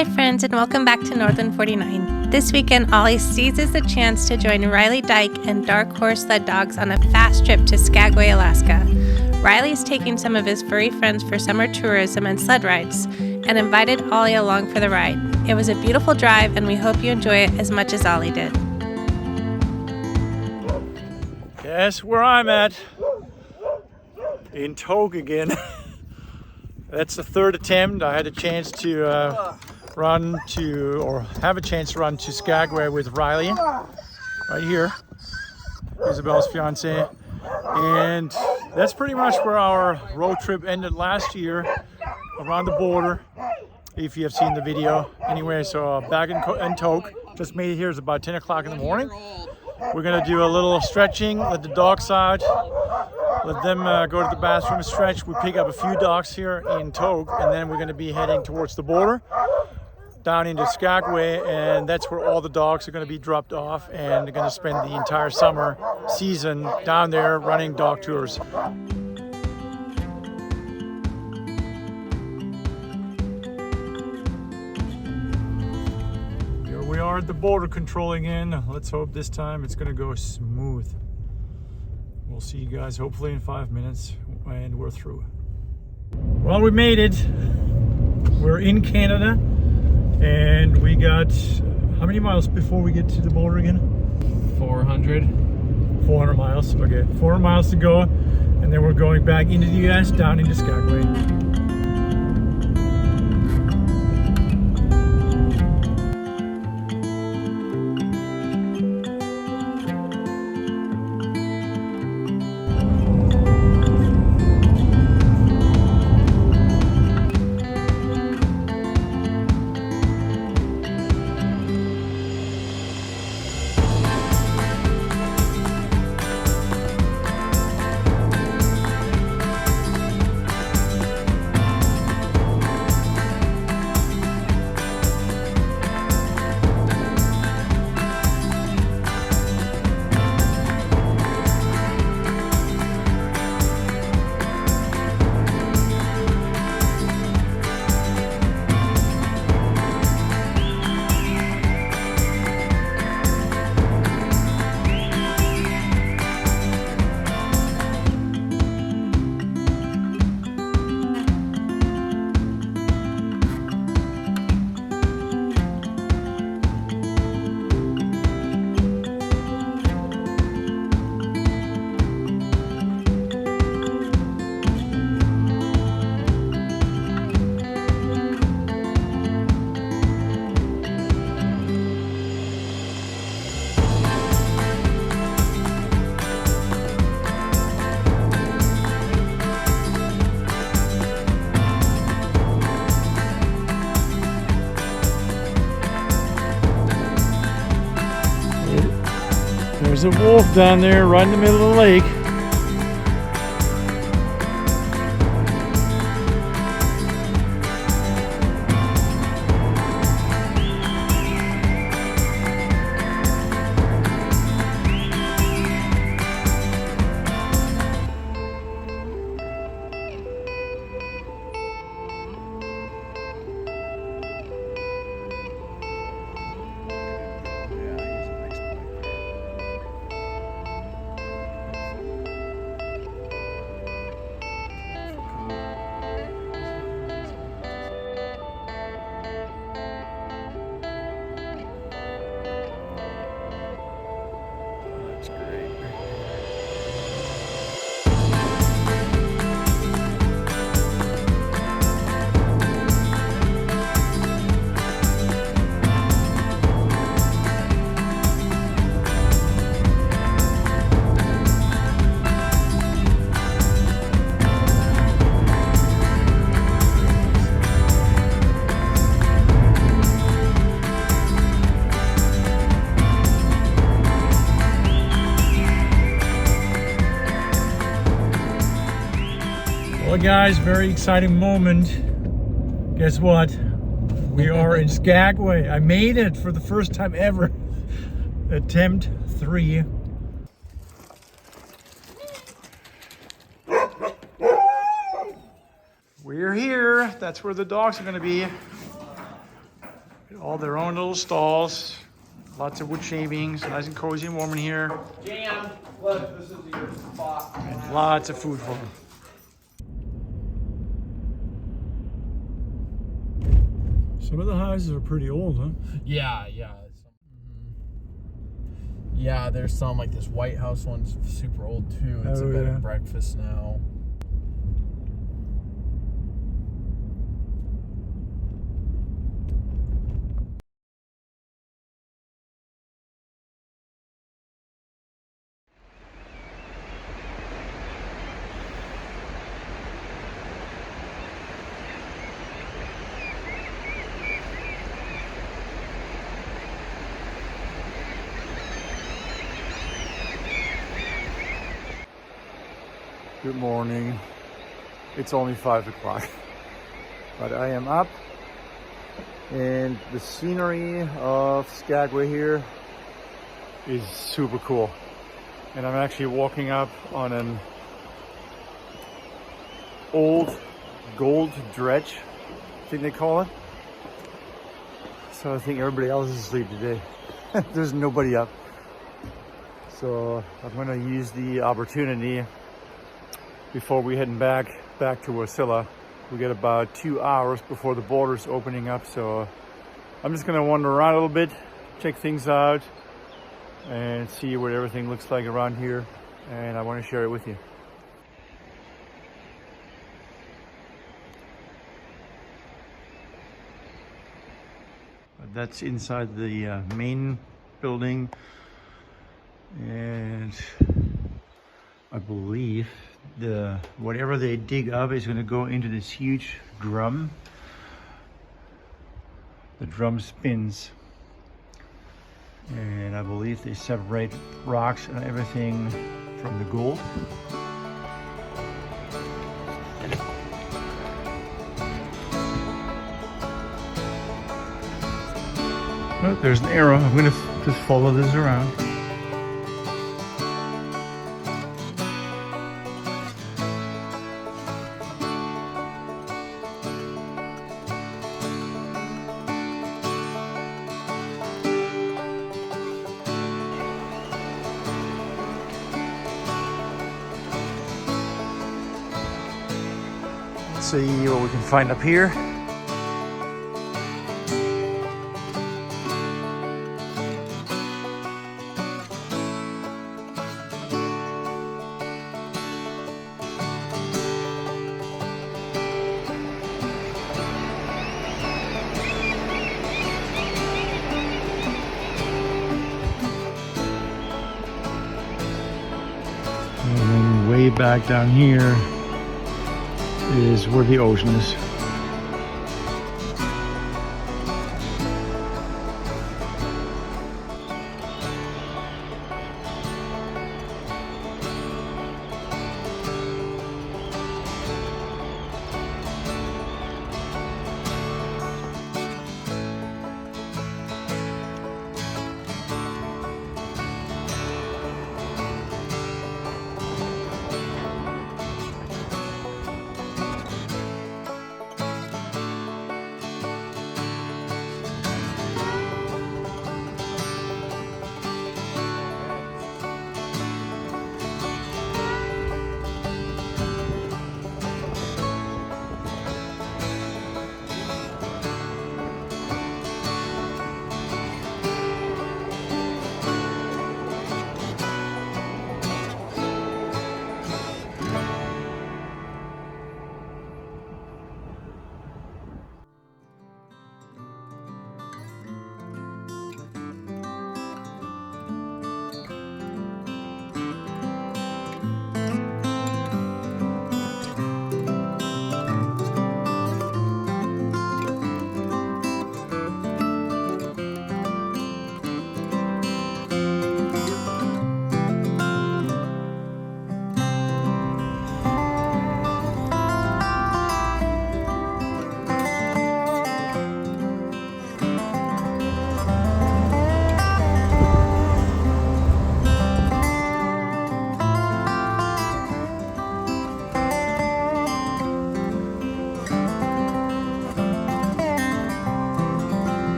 Hi friends, and welcome back to Nordland 49. This weekend, Ollie seizes the chance to join Riley, Dyche, and Dark Horse Sled Dogs on a fast trip to Skagway, Alaska. Riley is taking some of his furry friends for summer tourism and sled rides, and invited Ollie along for the ride. It was a beautiful drive, and we hope you enjoy it as much as Ollie did. Guess where I'm at? In Dyche again. That's the third attempt. I had a chance to have a chance to run to Skagway with Riley, right here, Isabel's fiance, and that's pretty much where our road trip ended last year, around the border, if you have seen the video. Anyway, so back in Dyche, just made it here. It's about 10 o'clock in the morning. We're gonna do a little stretching, let the dogs out, let them go to the bathroom and stretch. We pick up a few dogs here in Dyche, and then we're gonna be heading towards the border, down into Skagway, and that's where all the dogs are gonna be dropped off, and they're gonna spend the entire summer season down there running dog tours. Here we are at the border controlling in. Let's hope this time it's gonna go smooth. We'll see you guys hopefully in 5 minutes, and we're through. Well, we made it. We're in Canada, and we got, how many miles before we get to the border again? 400. 400 miles, okay. 400 miles to go, and then we're going back into the US, down into Skagway. There's a wolf down there right in the middle of the lake. Well guys, very exciting moment. Guess what? We are in Skagway. I made it for the first time ever. Attempt 3. We're here. That's where the dogs are going to be. All their own little stalls. Lots of wood shavings. Nice and cozy and warm in here. Jam, look, this is your spot. And lots of food for them. Some of the houses are pretty old, huh? Yeah. Yeah, there's some, like this White House one's super old too. It's a bed and breakfast now. Good morning. It's only 5 o'clock, but I am up, and the scenery of Skagway here is super cool. And I'm actually walking up on an old gold dredge, I think they call it. So I think everybody else is asleep today. There's nobody up. So I'm gonna use the opportunity before we heading back to Wasilla. We got about 2 hours before the border's opening up, so I'm just gonna wander around a little bit, check things out, and see what everything looks like around here, and I want to share it with you. That's inside the main building, and I believe whatever they dig up is going to go into this huge drum. The drum spins, and I believe they separate rocks and everything from the gold. Oh, there's an arrow. I'm going to just follow this around. Let's see what we can find up here. And then way back down here is where the ocean is.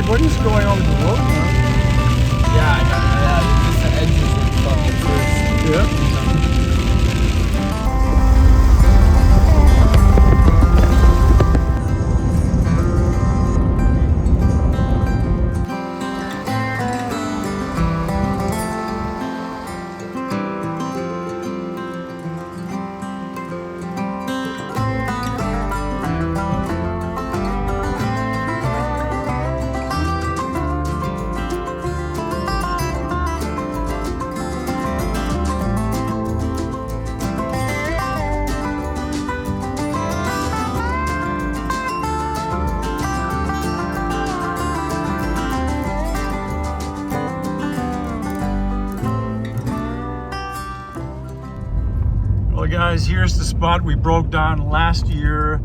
Sled, what is going on with the road now? Yeah, I know. Just the edges are fucking first. Yeah. Well guys, here's the spot we broke down last year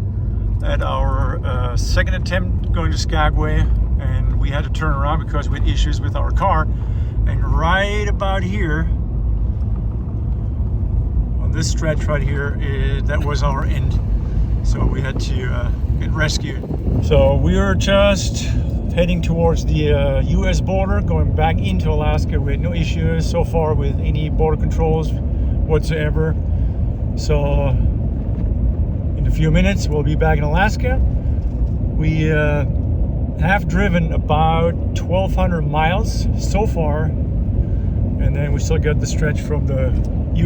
at our second attempt going to Skagway, and we had to turn around because we had issues with our car. And right about here, on this stretch right here, that was our end. So we had to get rescued. So we are just heading towards the US border, going back into Alaska. We had no issues so far with any border controls whatsoever. So in a few minutes we'll be back in Alaska. We have driven about 1,200 miles so far, and then we still got the stretch from the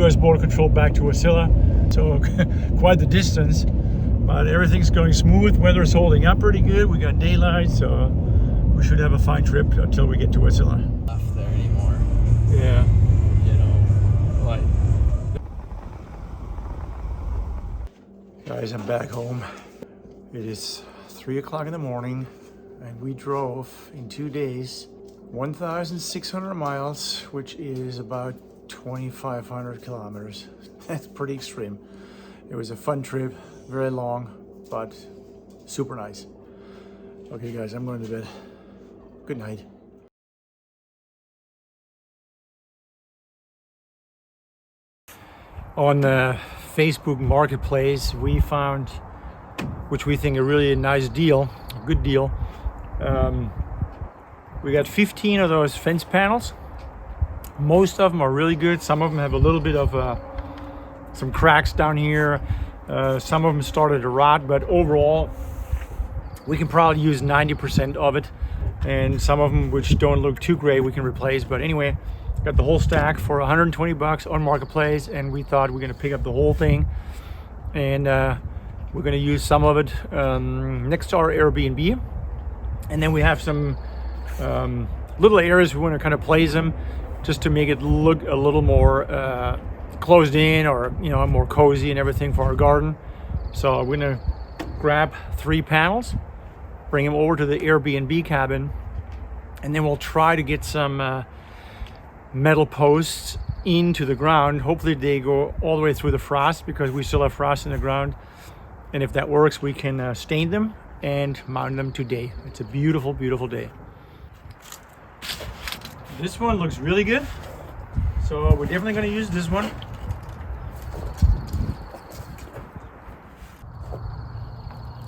US border control back to Wasilla, so quite the distance, but everything's going smooth. Weather's holding up pretty good. We got daylight, so we should have a fine trip until we get to Wasilla. Not there anymore. Yeah. You know, like. Guys, I'm back home. It is 3 o'clock in the morning, and we drove in 2 days 1,600 miles, which is about 2,500 kilometers. That's pretty extreme. It was a fun trip, very long, but super nice. Okay guys, I'm going to bed. Good night. On the Facebook Marketplace, we found, which we think a really nice deal, a good deal. We got 15 of those fence panels. Most of them are really good. Some of them have a little bit of some cracks down here. Some of them started to rot, but overall, we can probably use 90% of it. And some of them, which don't look too great, we can replace. But anyway, got the whole stack for 120 bucks on Marketplace, and we thought we're gonna pick up the whole thing, and we're gonna use some of it next to our Airbnb. And then we have some little areas we want to kind of place them just to make it look a little more closed in, or more cozy and everything for our garden. So we're gonna grab 3 panels, bring them over to the Airbnb cabin, and then we'll try to get some metal posts into the ground. Hopefully they go all the way through the frost, because we still have frost in the ground. And if that works, we can stain them and mount them today. It's a beautiful, beautiful day. This one looks really good, so we're definitely going to use this one.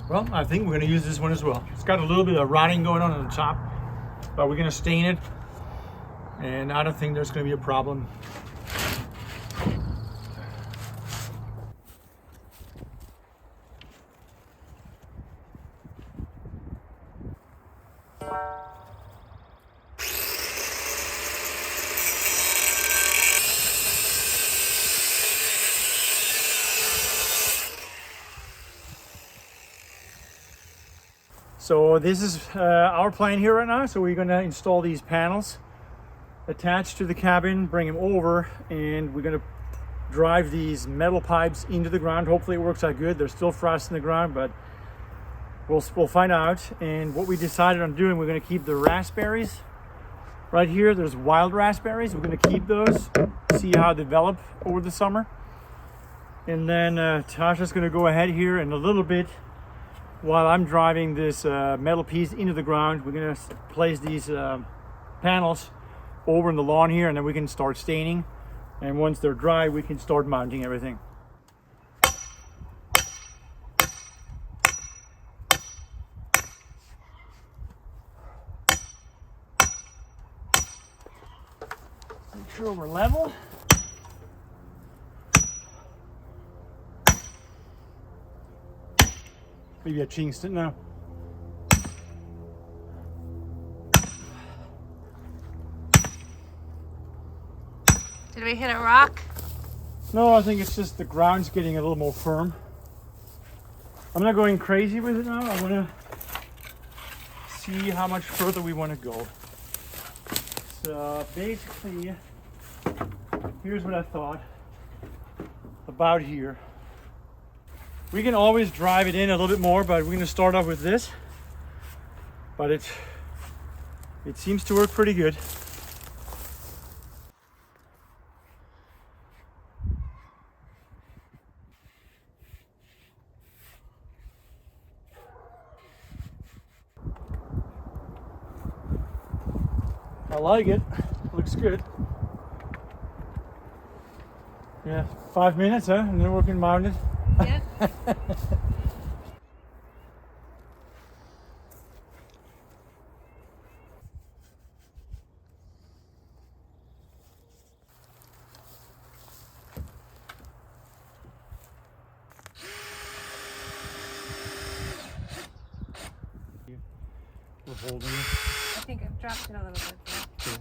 Well, I think we're going to use this one as well. It's got a little bit of rotting going on the top, but we're going to stain it, and I don't think there's going to be a problem. So this is our plan here right now. So we're going to install these panels attached to the cabin, bring them over, and we're going to drive these metal pipes into the ground. Hopefully it works out good. There's still frost in the ground, but we'll find out. And what we decided on doing, we're going to keep the raspberries right here. There's wild raspberries. We're going to keep those, see how they develop over the summer. And then Tasha's going to go ahead here in a little bit. While I'm driving this metal piece into the ground, we're going to place these panels over in the lawn here, and then we can start staining. And once they're dry, we can start mounting everything. Make sure we're level. Maybe I jinxed it now. Did we hit a rock? No, I think it's just the ground's getting a little more firm. I'm not going crazy with it now. I want to see how much further we want to go. So basically, here's what I thought about here. We can always drive it in a little bit more, but we're going to start off with this. But it seems to work pretty good. I like it. Looks good. Yeah, 5 minutes, huh? And then working mounted. Yeah. We're holding it. I think I've dropped it a little bit. Cool.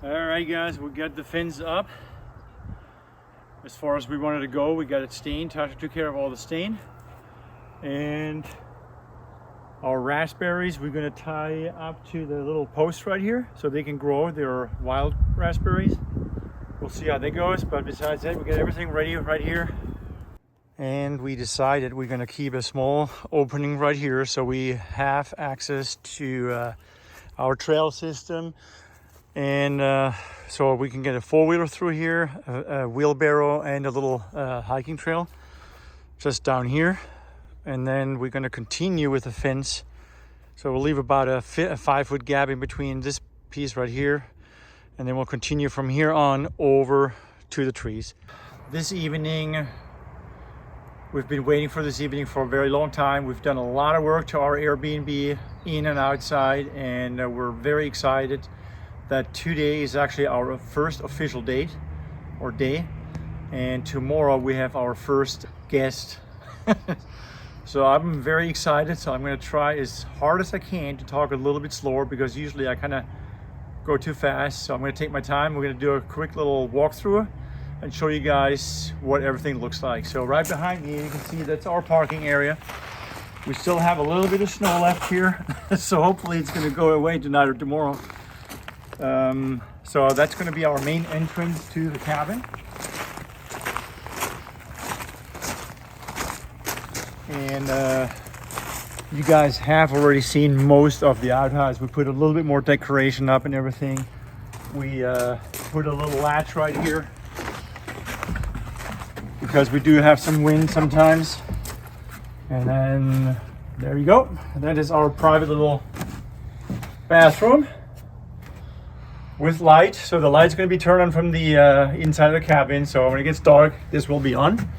Alright guys, we got the fence up as far as we wanted to go. We got it stained. Tasha took care of all the stain. And our raspberries we're going to tie up to the little post right here so they can grow. They're wild raspberries. We'll see how that goes, but besides that we got everything ready right here. And we decided we're going to keep a small opening right here so we have access to our trail system. And so we can get a four-wheeler through here, a wheelbarrow, and a little hiking trail just down here. And then we're going to continue with the fence. So we'll leave about a 5-foot gap in between this piece right here. And then we'll continue from here on over to the trees. This evening, we've been waiting for this evening for a very long time. We've done a lot of work to our Airbnb in and outside, and we're very excited that today is actually our first official date or day, and tomorrow we have our first guest. So I'm very excited. So I'm going to try as hard as I can to talk a little bit slower because usually I kind of go too fast. So I'm going to take my time. We're going to do a quick little walkthrough and show you guys what everything looks like. So right behind me you can see that's our parking area. We still have a little bit of snow left here, so hopefully it's going to go away tonight or tomorrow. So that's going to be our main entrance to the cabin. And you guys have already seen most of the outhouse. We put a little bit more decoration up and everything. We put a little latch right here because we do have some wind sometimes. And then there you go. That is our private little bathroom with light. So the light's going to be turned on from the inside of the cabin. So when it gets dark, this will be on.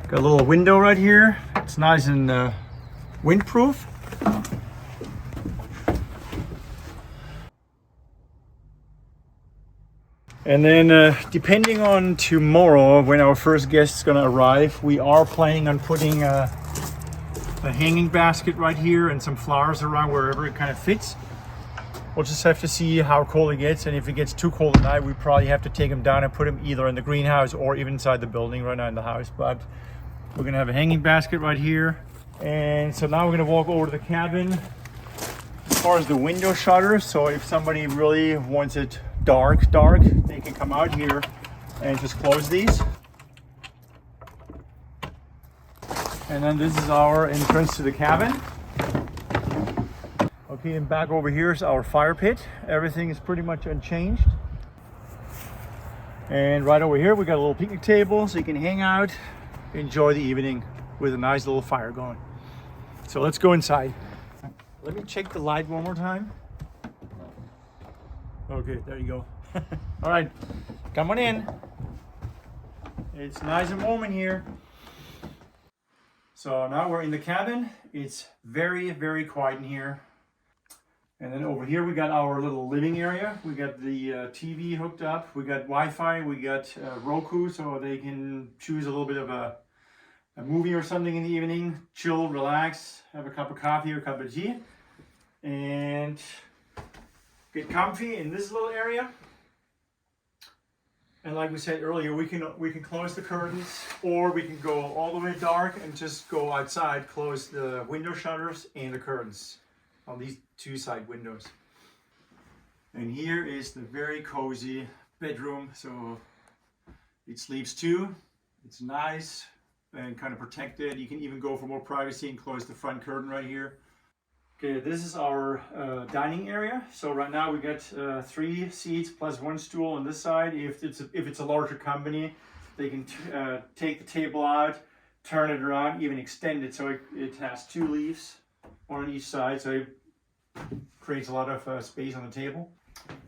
Got a little window right here. It's nice and windproof. And then depending on tomorrow when our first guest is going to arrive, we are planning on putting a hanging basket right here and some flowers around wherever it kind of fits. We'll just have to see how cold it gets, and if it gets too cold at night, we probably have to take them down and put them either in the greenhouse or even inside the building right now in the house. But we're gonna have a hanging basket right here. And so now we're gonna walk over to the cabin. As far as the window shutters, so if somebody really wants it dark, they can come out here and just close these. And then this is our entrance to the cabin. Okay, and back over here is our fire pit. Everything is pretty much unchanged. And right over here, we got a little picnic table so you can hang out, enjoy the evening with a nice little fire going. So let's go inside. Let me check the light one more time. Okay, there you go. All right, come on in. It's nice and warm in here. So now we're in the cabin. It's very, very quiet in here. And then over here we got our little living area. We got the TV hooked up. We got Wi-Fi. We got Roku, so they can choose a little bit of a movie or something in the evening. Chill, relax, have a cup of coffee or a cup of tea, and get comfy in this little area. And like we said earlier, we can close the curtains, or we can go all the way dark and just go outside, close the window shutters and the curtains on these two side windows. And here is the very cozy bedroom. So it sleeps two. It's nice and kind of protected. You can even go for more privacy and close the front curtain right here. Okay, this is our dining area. So right now we got 3 seats plus 1 stool on this side. If it's a larger company, they can take the table out, turn it around, even extend it so it has 2 leaves, one on each side. So it creates a lot of space on the table.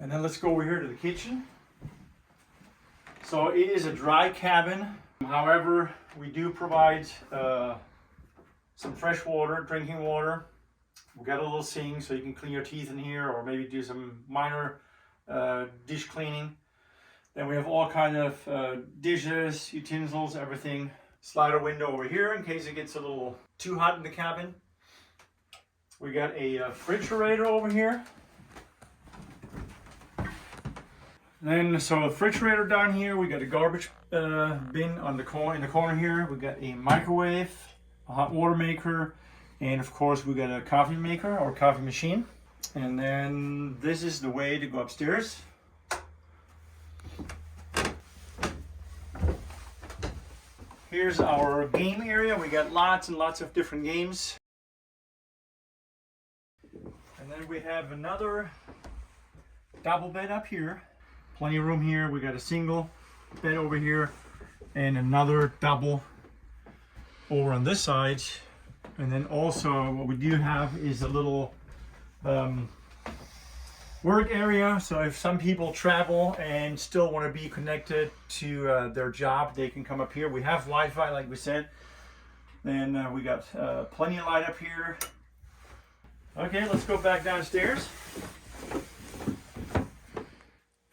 And then let's go over here to the kitchen. So it is a dry cabin. However, we do provide some fresh water, drinking water. We got a little sink so you can clean your teeth in here, or maybe do some minor dish cleaning. Then we have all kind of dishes, utensils, everything. Slider window over here in case it gets a little too hot in the cabin. We got a refrigerator over here. Then, so the refrigerator down here, we got a garbage bin on in the corner here. We got a microwave, a hot water maker, and of course we got a coffee maker or coffee machine. And then this is the way to go upstairs. Here's our game area. We got lots and lots of different games. And then we have another double bed up here. Plenty of room here. We got a single bed over here and another double over on this side. And then also what we do have is a little work area. So if some people travel and still want to be connected to their job, they can come up here. We have Wi-Fi, like we said. Then we got plenty of light up here. Okay, let's go back downstairs.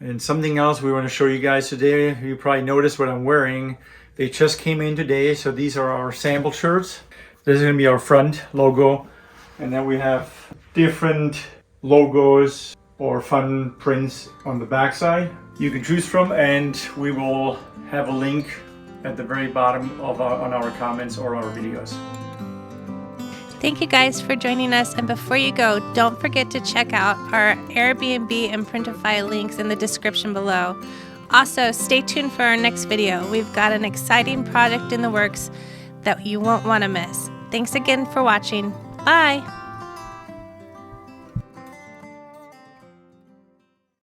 And something else we want to show you guys today. You probably noticed what I'm wearing. They just came in today. So these are our sample shirts. This is going to be our front logo. And then we have different logos or fun prints on the back side you can choose from. And we will have a link at the very bottom of on our comments or our videos. Thank you guys for joining us, and before you go, don't forget to check out our Airbnb and Printify links in the description below. Also, stay tuned for our next video. We've got an exciting project in the works that you won't want to miss. Thanks again for watching. Bye!